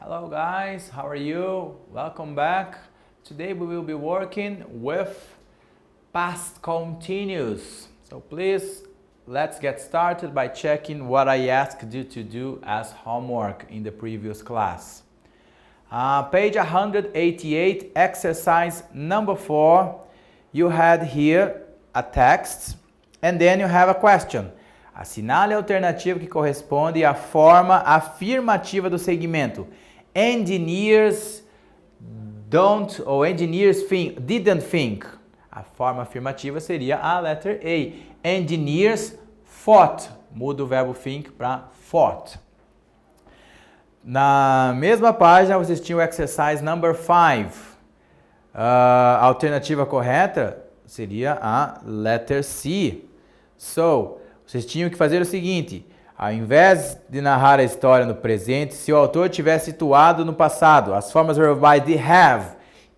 Hello guys, how are you? Welcome back. Today we will be working with past continuous. So please, let's get started by checking what I asked you to do as homework in the previous class. Page 188, exercise number 4. You had here a text and then you have a question. Assinale a alternativa que corresponde à forma afirmativa do segmento. Engineers don't, ou engineers didn't think. A forma afirmativa seria a letter A. Engineers thought. Muda o verbo think para thought. Na mesma página, vocês tinham o exercise number 5. A alternativa correta seria a letter C. So, vocês tinham que fazer o seguinte. Ao invés de narrar a história no presente, se o autor tivesse situado no passado, as formas verbais de have,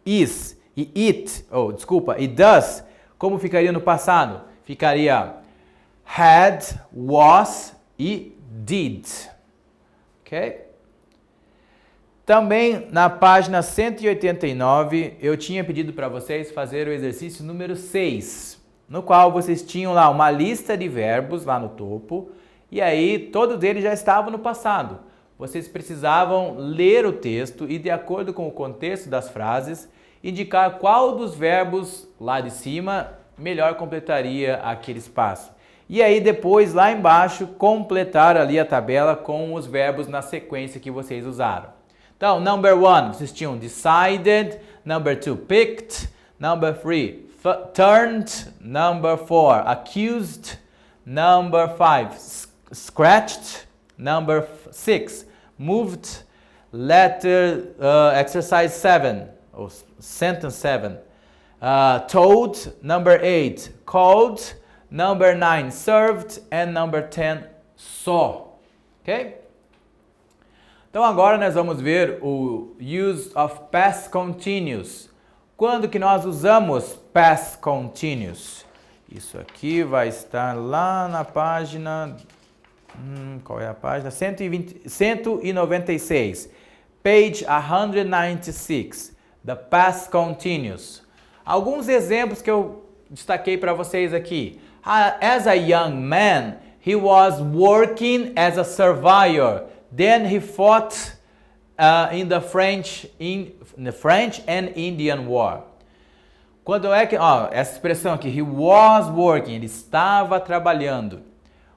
is e it, e does, como ficaria no passado? Ficaria had, was e did. Ok? Também na página 189, eu tinha pedido para vocês fazer o exercício número 6, no qual vocês tinham lá uma lista de verbos lá no topo, e aí todos eles já estavam no passado. Vocês precisavam ler o texto e, de acordo com o contexto das frases, indicar qual dos verbos lá de cima melhor completaria aquele espaço. E aí depois, lá embaixo, completar ali a tabela com os verbos na sequência que vocês usaram. Então, number 1, vocês tinham decided, number 2, picked, number 3, turned, number 4, accused, number 5, scratched, number 6, moved, exercise 7, or sentence 7, told, number 8, called, number 9, served, and number 10, saw. Ok? Então agora nós vamos ver o use of past continuous. Quando que nós usamos past continuous? Isso aqui vai estar lá na página... qual é a página? 196. Page 196. The past continuous. Alguns exemplos que eu destaquei para vocês aqui. As a young man, he was working as a surveyor. Then he fought in the French and Indian War. Quando é que, essa expressão aqui, he was working, ele estava trabalhando.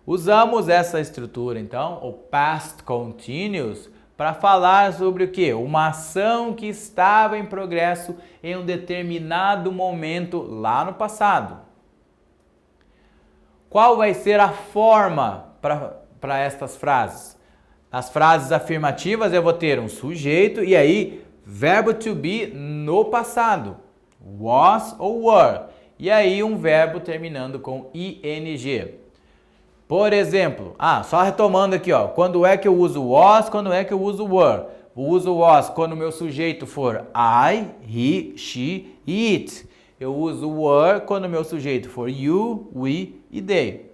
Usamos essa estrutura, então, o past continuous, para falar sobre o quê? Uma ação que estava em progresso em um determinado momento lá no passado. Qual vai ser a forma para estas frases? Nas frases afirmativas eu vou ter um sujeito e aí verbo to be no passado, was ou were, e aí um verbo terminando com ing. Por exemplo, só retomando aqui, quando é que eu uso was, quando é que eu uso were? Eu uso was quando o meu sujeito for I, he, she e it. Eu uso were quando o meu sujeito for you, we e they.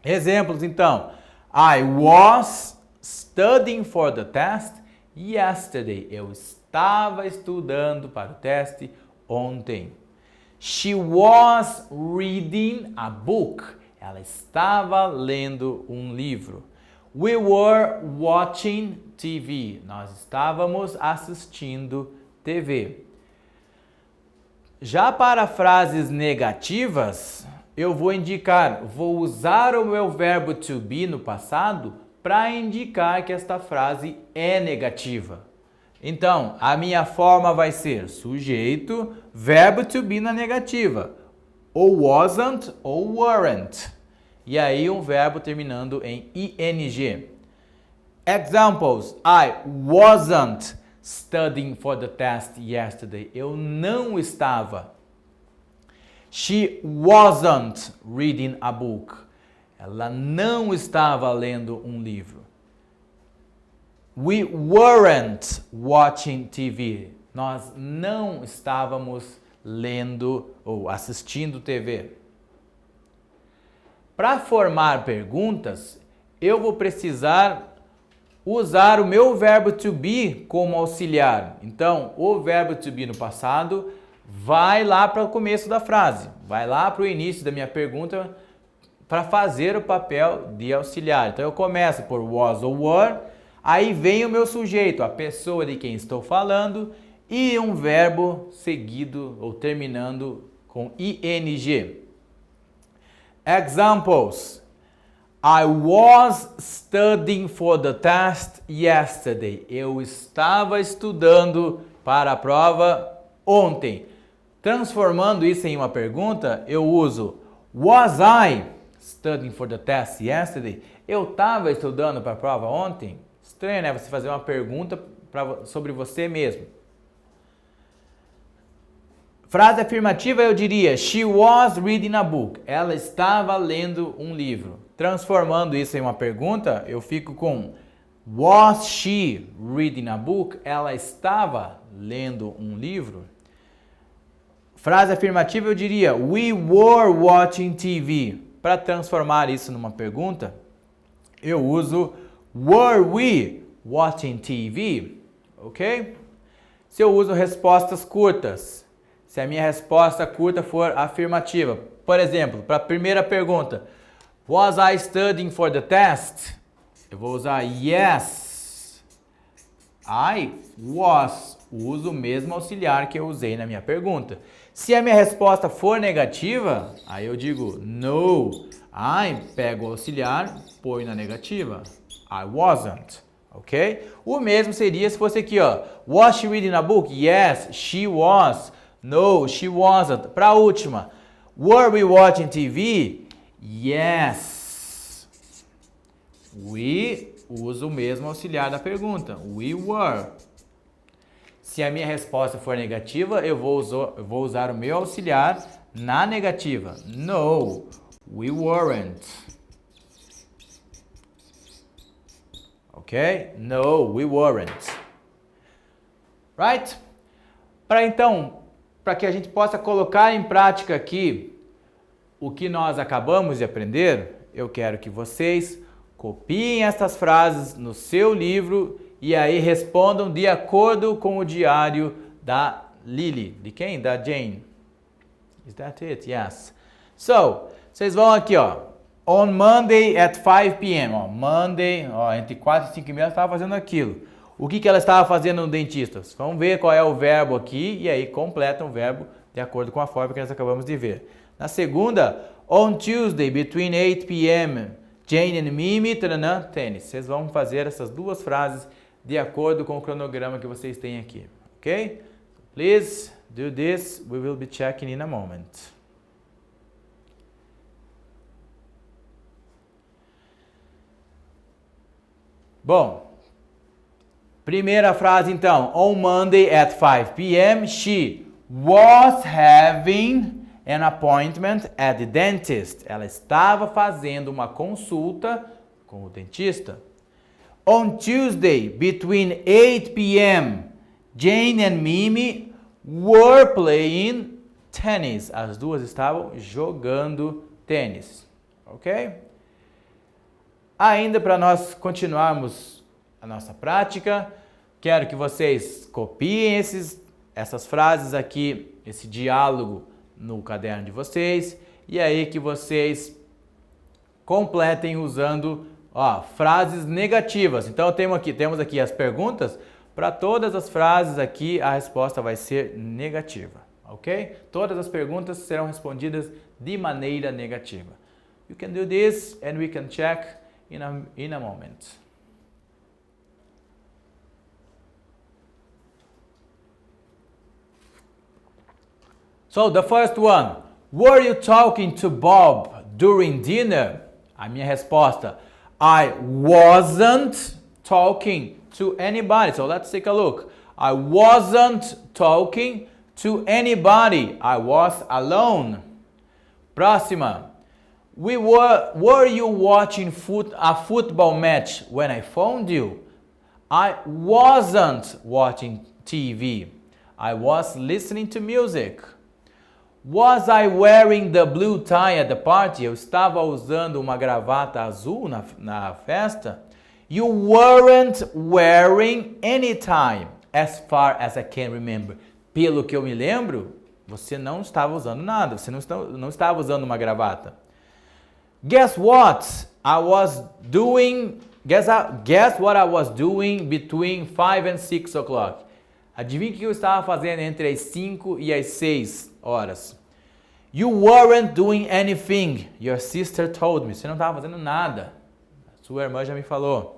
Exemplos então, I was studying for the test yesterday. Eu estava estudando para o teste ontem. She was reading a book. Ela estava lendo um livro. We were watching TV. Nós estávamos assistindo TV. Já para frases negativas, eu vou usar o meu verbo to be no passado para indicar que esta frase é negativa. Então, a minha forma vai ser sujeito, verbo to be na negativa. Ou wasn't ou weren't. E aí um verbo terminando em ing. Examples. I wasn't studying for the test yesterday. Eu não estava. She wasn't reading a book. Ela não estava lendo um livro. We weren't watching TV. Nós não estávamos lendo ou assistindo TV. Para formar perguntas, eu vou precisar usar o meu verbo to be como auxiliar. Então, o verbo to be no passado vai lá para o começo da frase, vai lá para o início da minha pergunta para fazer o papel de auxiliar. Então, eu começo por was ou were, aí vem o meu sujeito, a pessoa de quem estou falando, e um verbo seguido ou terminando com ing. Examples. I was studying for the test yesterday. Eu estava estudando para a prova ontem. Transformando isso em uma pergunta, eu uso was I studying for the test yesterday? Eu estava estudando para a prova ontem? Estranho, né? Você fazer uma pergunta sobre você mesmo. Frase afirmativa eu diria she was reading a book. Ela estava lendo um livro. Transformando isso em uma pergunta, eu fico com was she reading a book? Ela estava lendo um livro. Frase afirmativa eu diria we were watching TV. Para transformar isso numa pergunta, eu uso were we watching TV? Ok? Se eu uso respostas curtas, se a minha resposta curta for afirmativa, por exemplo, para a primeira pergunta, was I studying for the test? Eu vou usar yes, I was. Uso o mesmo auxiliar que eu usei na minha pergunta. Se a minha resposta for negativa, aí eu digo no. I pego o auxiliar, põe na negativa. I wasn't. Ok? O mesmo seria se fosse aqui, ó. Was she reading a book? Yes, she was. No, she wasn't. Para a última. Were we watching TV? Yes. We usa o mesmo auxiliar da pergunta. We were. Se a minha resposta for negativa, eu vou usar o meu auxiliar na negativa. No, we weren't. Ok? No, we weren't. Right? Para que a gente possa colocar em prática aqui o que nós acabamos de aprender, eu quero que vocês copiem estas frases no seu livro e aí respondam de acordo com o diário da Lily. De quem? Da Jane. Is that it? Yes. So, vocês vão aqui, ó. On Monday at 5 p.m. Ó, Monday, ó, entre 4 e 5 e meia ela estava fazendo aquilo. O que ela estava fazendo no dentista? Vamos ver qual é o verbo aqui e aí completam o verbo de acordo com a forma que nós acabamos de ver. Na segunda, on Tuesday between 8 p.m. Jane and Mimi, taranã, tênis. Vocês vão fazer essas duas frases de acordo com o cronograma que vocês têm aqui, ok? Please do this, we will be checking in a moment. Bom, primeira frase então, on Monday at 5 p.m. she was having an appointment at the dentist. Ela estava fazendo uma consulta com o dentista. On Tuesday, between 8 p.m., Jane and Mimi were playing tennis. As duas estavam jogando tênis. Ok? Ainda para nós continuarmos a nossa prática, quero que vocês copiem essas frases aqui, esse diálogo no caderno de vocês, e aí que vocês completem usando frases negativas. Então temos aqui as perguntas. Para todas as frases aqui a resposta vai ser negativa, ok? Todas as perguntas serão respondidas de maneira negativa. You can do this and we can check in a moment. So the first one, were you talking to Bob during dinner? A minha resposta, I wasn't talking to anybody. So let's take a look. I wasn't talking to anybody. I was alone. Próxima. Were you watching a football match when I phoned you? I wasn't watching TV. I was listening to music. Was I wearing the blue tie at the party? Eu estava usando uma gravata azul na festa? You weren't wearing any tie, as far as I can remember. Pelo que eu me lembro, você não estava usando nada, você não estava usando uma gravata. Guess what I was doing? Guess what I was doing between 5 and 6 o'clock. Adivinha o que eu estava fazendo entre as 5 e as 6 horas? You weren't doing anything. Your sister told me. Você não estava fazendo nada. Sua irmã já me falou.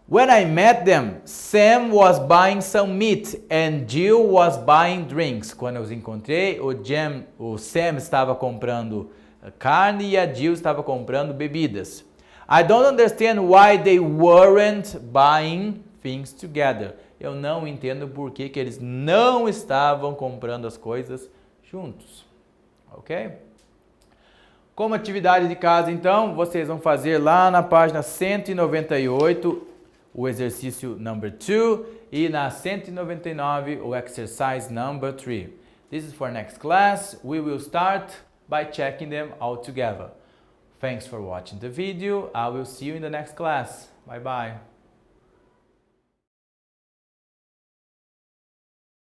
When I met them, Sam was buying some meat and Jill was buying drinks. Quando eu os encontrei, o Sam estava comprando carne e a Jill estava comprando bebidas. I don't understand why they weren't buying things together. Eu não entendo por que eles não estavam comprando as coisas juntos. Ok? Como atividade de casa, então, vocês vão fazer lá na página 198 o exercício number 2 e na 199 o exercise number 3. This is for next class. We will start by checking them all together. Thanks for watching the video. I will see you in the next class. Bye bye.